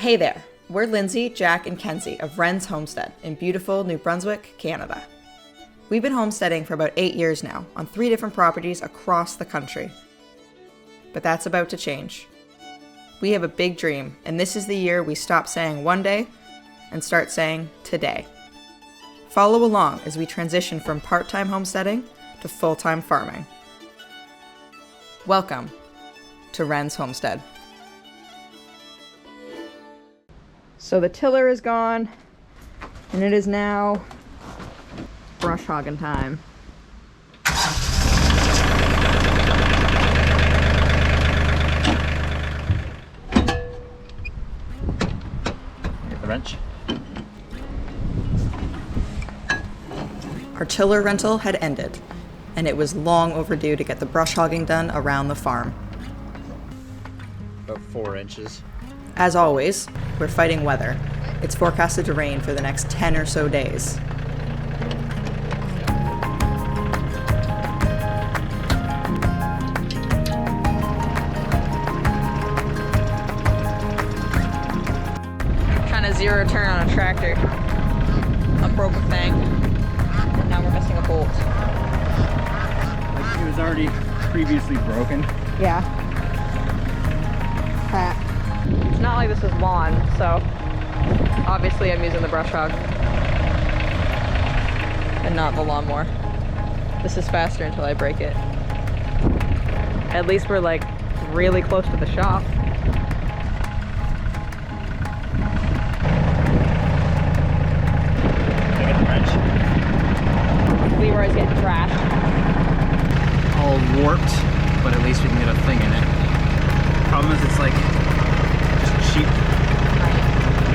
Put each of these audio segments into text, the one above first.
Hey there, we're Lindsay, Jack, and Kenzie of Wren's Homestead in beautiful New Brunswick, Canada. We've been homesteading for about 8 years now on 3 different properties across the country. But that's about to change. We have a big dream, and this is the year we stop saying one day and start saying today. Follow along as we transition from part-time homesteading to full-time farming. Welcome to Wren's Homestead. So the tiller is gone, and it is now brush hogging time. Get the wrench. Our tiller rental had ended, and it was long overdue to get the brush hogging done around the farm. About 4 inches. As always, we're fighting weather. It's forecasted to rain for the next 10 or so days. Trying to zero turn on a tractor. I broke a thing. And now we're missing a bolt. It was already previously broken. Yeah. It's not like this is lawn, so obviously I'm using the brush hog and not the lawnmower. This is faster until I break it. At least we're like really close to the shop. Look at the wrench. Leroy's getting trashed. All warped, but at least we can get a thing in it. Problem is it's like just cheap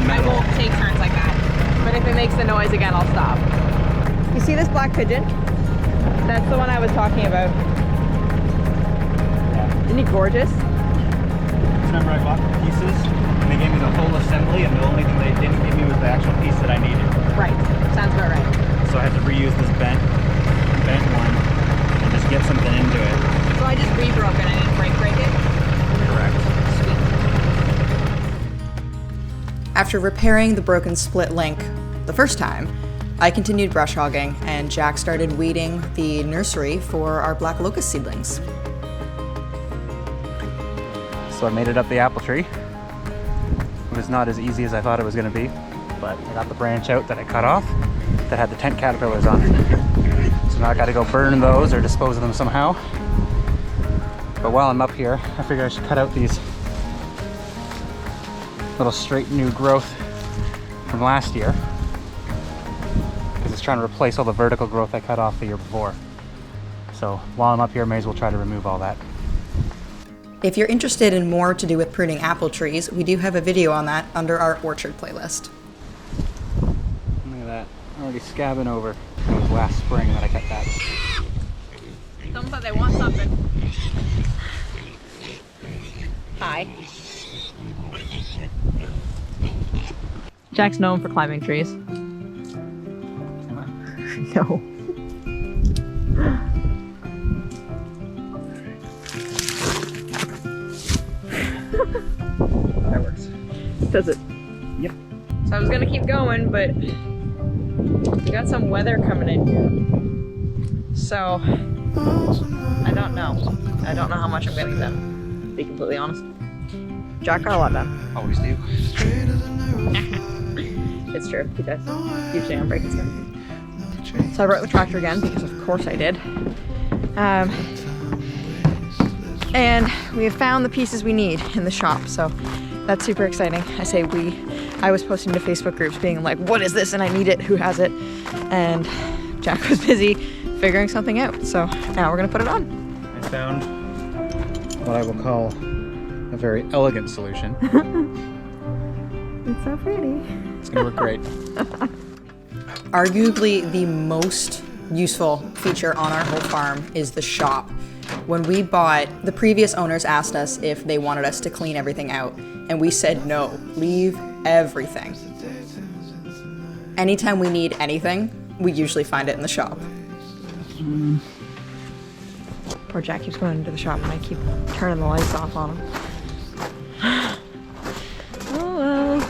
metal. I won't take turns like that. But if it makes the noise again, I'll stop. You see this black pigeon? That's the one I was talking about. Yeah. Isn't he gorgeous? Remember I bought the pieces and they gave me the whole assembly and the only thing they didn't give me was the actual piece that I needed. Right. Sounds about right. So I had to reuse this bent one and just get something into it. So I just rebroke it. I didn't break it. Correct. After repairing the broken split link the first time, I continued brush hogging and Jack started weeding the nursery for our black locust seedlings. So I made it up the apple tree. It was not as easy as I thought it was going to be, but I got the branch out that I cut off that had the tent caterpillars on it. So now I got to go burn those or dispose of them somehow. But while I'm up here, I figure I should cut out these little straight new growth from last year, because it's trying to replace all the vertical growth I cut off the year before. So while I'm up here, I may as well try to remove all that. If you're interested in more to do with pruning apple trees, we do have a video on that under our orchard playlist. Look at that, already scabbing over. It was last spring that I cut that. Someone said they want something. Hi. Jack's known for climbing trees. No. That works. Does it? Yep. So I was gonna keep going, but we got some weather coming in here. So I don't know. I don't know how much I'm getting done, to be completely honest. Jack got a lot done. Always do. It's true, he does. Usually I'm breaking stuff. So I brought the tractor again, because of course I did. And we have found the pieces we need in the shop, so that's super exciting. I say we, I was posting to Facebook groups being like, what is this? And I need it, who has it? And Jack was busy figuring something out, so now we're gonna put it on. I found what I will call a very elegant solution. It's so pretty. It's gonna work great. Arguably the most useful feature on our whole farm is the shop. When we bought, the previous owners asked us if they wanted us to clean everything out, and we said no, leave everything. Anytime we need anything, we usually find it in the shop. Poor Jack keeps going into the shop and I keep turning the lights off on him. Oh well.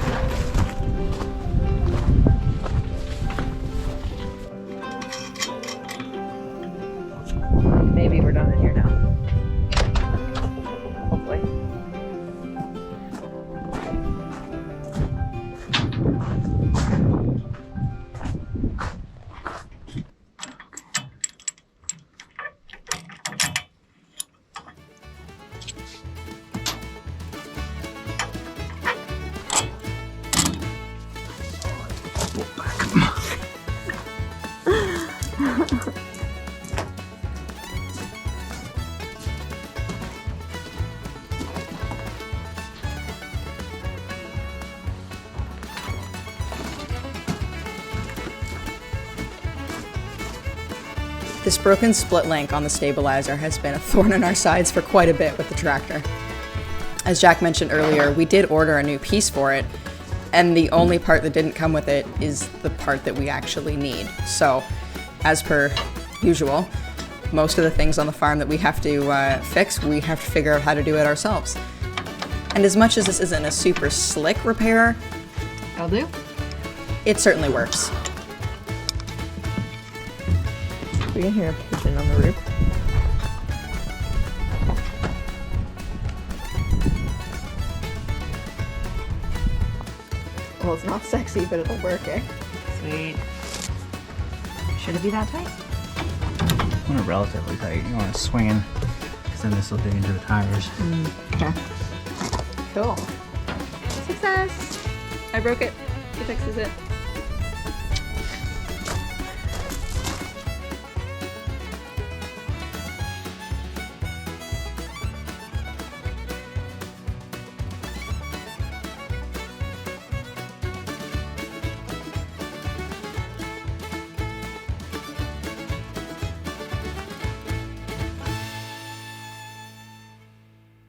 This broken split link on the stabilizer has been a thorn in our sides for quite a bit with the tractor. As Jack mentioned earlier, we did order a new piece for it, and the only part that didn't come with it is the part that we actually need. So, as per usual, most of the things on the farm that we have to fix, we have to figure out how to do it ourselves. And as much as this isn't a super slick repair, I'll do. it certainly works. We can hear a pigeon on the roof. Well, it's not sexy, but it'll work, eh? Sweet. Should it be that tight? I want it relatively tight. You want it swinging, because then this will dig into the tires. Okay. Cool. Success! I broke it. He fixes it.